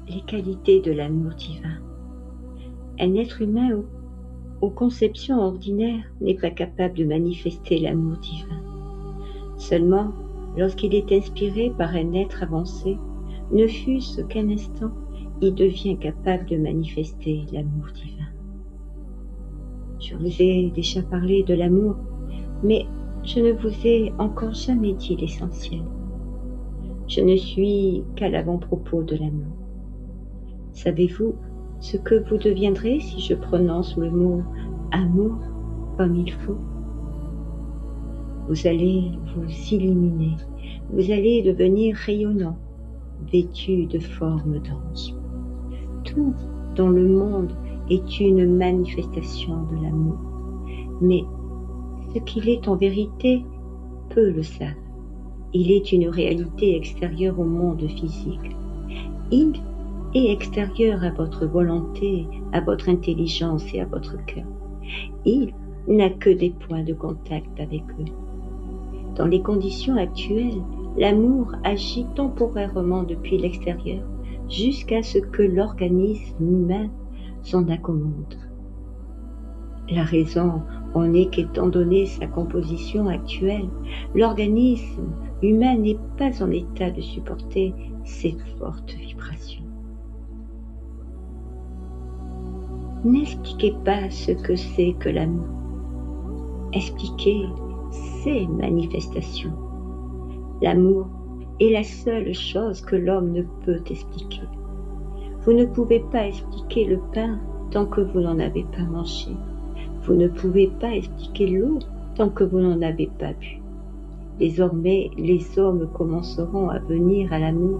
les qualités de l'amour divin. Un être humain aux conceptions ordinaires n'est pas capable de manifester l'amour divin. Seulement, lorsqu'il est inspiré par un être avancé, ne fût-ce qu'un instant, il devient capable de manifester l'amour divin. Je vous ai déjà parlé de l'amour, mais je ne vous ai encore jamais dit l'essentiel. Je ne suis qu'à l'avant-propos de l'amour. Savez-vous ce que vous deviendrez si je prononce le mot amour comme il faut? Vous allez vous illuminer, vous allez devenir rayonnant, vêtu de forme d'ange. Tout dans le monde est une manifestation de l'amour, mais ce qu'il est en vérité, peu le savent. Il est une réalité extérieure au monde physique. Il est extérieur à votre volonté, à votre intelligence et à votre cœur. Il n'a que des points de contact avec eux. Dans les conditions actuelles, l'amour agit temporairement depuis l'extérieur jusqu'à ce que l'organisme humain s'en accommode. La raison en est qu'étant donné sa composition actuelle, l'organisme humain n'est pas en état de supporter ces fortes vibrations. N'expliquez pas ce que c'est que l'amour. Expliquez ses manifestations. L'amour est la seule chose que l'homme ne peut expliquer. Vous ne pouvez pas expliquer le pain tant que vous n'en avez pas mangé. Vous ne pouvez pas expliquer l'eau tant que vous n'en avez pas bu. Désormais, les hommes commenceront à venir à l'amour.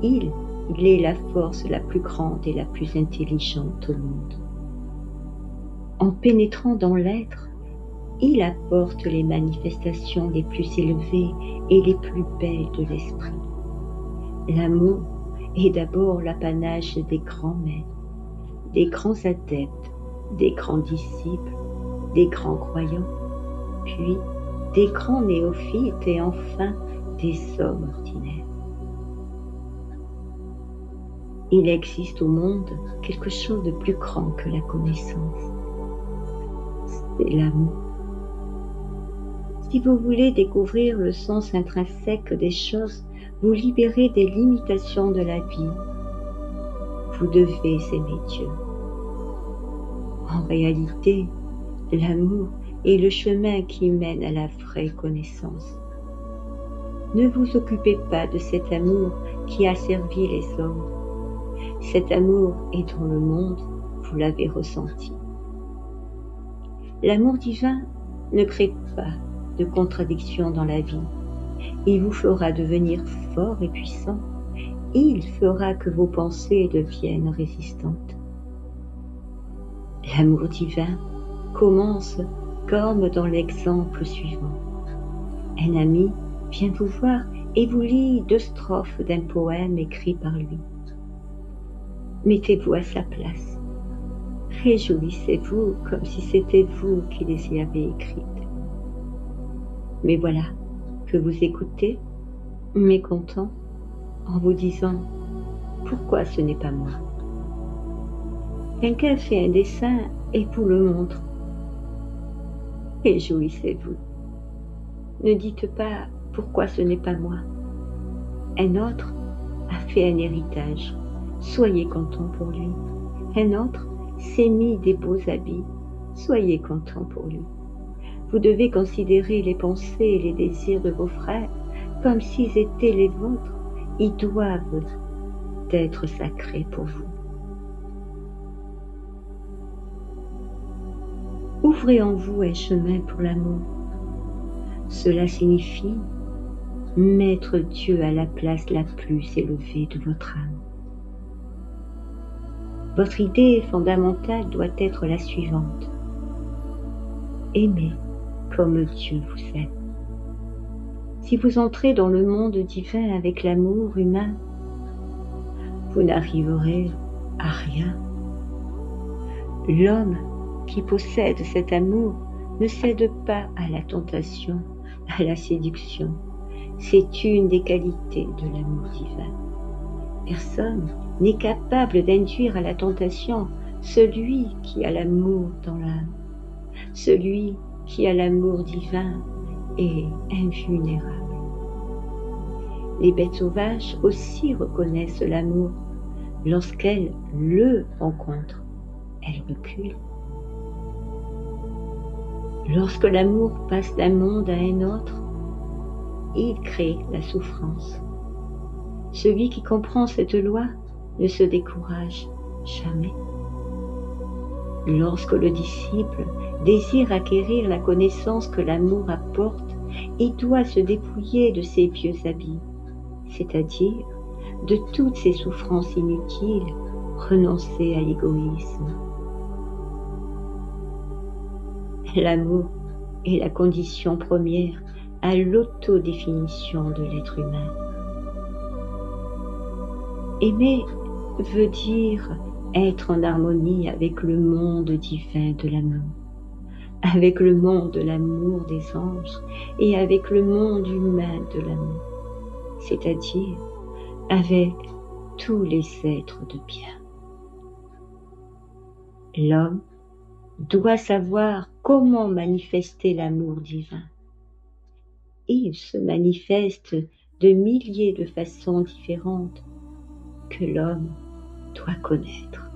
Il est la force la plus grande et la plus intelligente au monde. En pénétrant dans l'être, il apporte les manifestations les plus élevées et les plus belles de l'esprit. L'amour est d'abord l'apanage des grands maîtres, des grands adeptes, des grands disciples, des grands croyants, puis des grands néophytes et enfin des hommes ordinaires. Il existe au monde quelque chose de plus grand que la connaissance. C'est l'amour. Si vous voulez découvrir le sens intrinsèque des choses, vous libérer des limitations de la vie, vous devez aimer Dieu. En réalité, l'amour est le chemin qui mène à la vraie connaissance. Ne vous occupez pas de cet amour qui a servi les hommes. Cet amour est dans le monde, vous l'avez ressenti. L'amour divin ne crée pas de contradiction dans la vie. Il vous fera devenir fort et puissant. Il fera que vos pensées deviennent résistantes. L'amour divin commence comme dans l'exemple suivant. Un ami vient vous voir et vous lit 2 strophes d'un poème écrit par lui. Mettez-vous à sa place. Réjouissez-vous comme si c'était vous qui les y avez écrites. Mais voilà que vous écoutez, mécontent, en vous disant « Pourquoi ce n'est pas moi ?» Quelqu'un fait un dessin et vous le montre. Réjouissez-vous. Ne dites pas « Pourquoi ce n'est pas moi ?» Un autre a fait un héritage. Soyez content pour lui. Un autre s'est mis des beaux habits. Soyez content pour lui. Vous devez considérer les pensées et les désirs de vos frères comme s'ils étaient les vôtres. Ils doivent être sacrés pour vous. Ouvrez en vous un chemin pour l'amour. Cela signifie mettre Dieu à la place la plus élevée de votre âme. Votre idée fondamentale doit être la suivante. Aimez comme Dieu vous aime. Si vous entrez dans le monde divin avec l'amour humain, vous n'arriverez à rien. L'homme qui possède cet amour ne cède pas à la tentation, à la séduction. C'est une des qualités de l'amour divin. Personne n'est capable d'induire à la tentation celui qui a l'amour dans l'âme. Celui qui a l'amour divin est invulnérable. Les bêtes sauvages aussi reconnaissent l'amour. Lorsqu'elles le rencontrent, elles reculent. Lorsque l'amour passe d'un monde à un autre, il crée la souffrance. Celui qui comprend cette loi ne se décourage jamais. Lorsque le disciple désire acquérir la connaissance que l'amour apporte, il doit se dépouiller de ses vieux habits, c'est-à-dire de toutes ces souffrances inutiles, renoncer à l'égoïsme. L'amour est la condition première à l'autodéfinition de l'être humain. Aimer veut dire être en harmonie avec le monde divin de l'amour, avec le monde de l'amour des anges et avec le monde humain de l'amour, c'est-à-dire avec tous les êtres de bien. L'homme doit savoir comment manifester l'amour divin. Il se manifeste de milliers de façons différentes que l'homme doit connaître.